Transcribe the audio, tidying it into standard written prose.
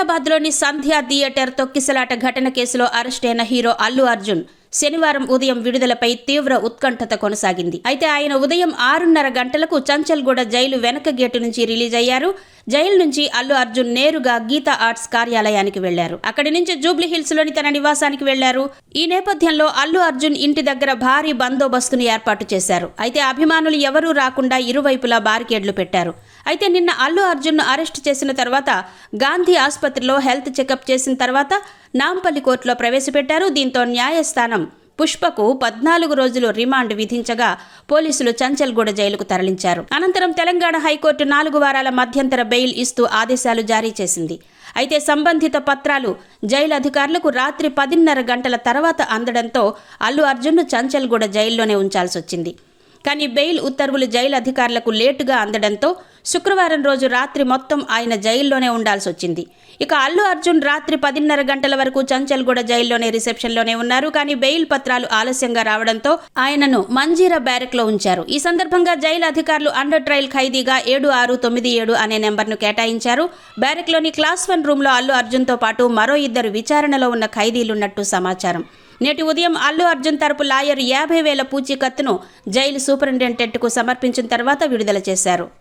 హైదరాబాద్లోని సంధ్యా థియేటర్ తొక్కిసలాట ఘటన కేసులో అరెస్టైన హీరో అల్లు అర్జున్ శనివారం ఉదయం విడుదలపై తీవ్ర ఉత్కంఠత కొనసాగింది. అయితే ఆయన ఉదయం 6:30 గంటలకు చంచల్గూడ జైలు వెనక గేటు నుంచి రిలీజ్ అయ్యారు. జైలు నుంచి అల్లు అర్జున్ నేరుగా గీతా ఆర్ట్స్ కార్యాలయానికి వెళ్లారు. అక్కడి నుంచి జూబ్లీహిల్స్ లోని తన నివాసానికి వెళ్లారు. ఈ నేపథ్యంలో అల్లు అర్జున్ ఇంటి దగ్గర భారీ బందోబస్తును ఏర్పాటు చేశారు. అయితే అభిమానులు ఎవరూ రాకుండా ఇరువైపులా బారికేడ్లు పెట్టారు. అయితే నిన్న అల్లు అర్జున్ ను అరెస్ట్ చేసిన తర్వాత గాంధీ ఆసుపత్రిలో హెల్త్ చెకప్ చేసిన తర్వాత నాంపల్లి కోర్టులో ప్రవేశపెట్టారు. దీంతో న్యాయస్థానం పుష్పకు 14 రోజులు రిమాండ్ విధించగా పోలీసులు చంచల్గూడ జైలుకు తరలించారు. అనంతరం తెలంగాణ హైకోర్టు 4 వారాల మధ్యంతర బెయిల్ ఇస్తూ ఆదేశాలు జారీ చేసింది. అయితే సంబంధిత పత్రాలు జైలు అధికారులకు రాత్రి 10:30 గంటల తర్వాత అందడంతో అల్లు అర్జున్ను చంచల్గూడ జైల్లోనే ఉంచాల్సి వచ్చింది. కానీ బెయిల్ ఉత్తర్వులు జైలు అధికారులకు లేటుగా అందడంతో శుక్రవారం రోజు రాత్రి మొత్తం ఆయన జైల్లోనే ఉండాల్సి వచ్చింది. ఇక అల్లు అర్జున్ రాత్రి 10:30 గంటల వరకు చంచల్గూడ జైల్లోనే రిసెప్షన్లోనే ఉన్నారు. కానీ బెయిల్ పత్రాలు ఆలస్యంగా రావడంతో ఆయనను మంజీరా బ్యారెక్లో ఉంచారు. ఈ సందర్భంగా జైలు అధికారులు అండర్ ట్రయల్ ఖైదీగా 7697 అనే నెంబర్ను కేటాయించారు. బ్యారెక్లోని క్లాస్ 1 రూమ్లో అల్లు అర్జున్తో పాటు మరో 2 విచారణలో ఉన్న ఖైదీలున్నట్టు సమాచారం. నేటి ఉదయం అల్లు అర్జున్ తరపు లాయర్ 50,000 పూచీకత్తును జైలు సూపరింటెండెంట్కు సమర్పించిన తర్వాత విడుదల చేశారు.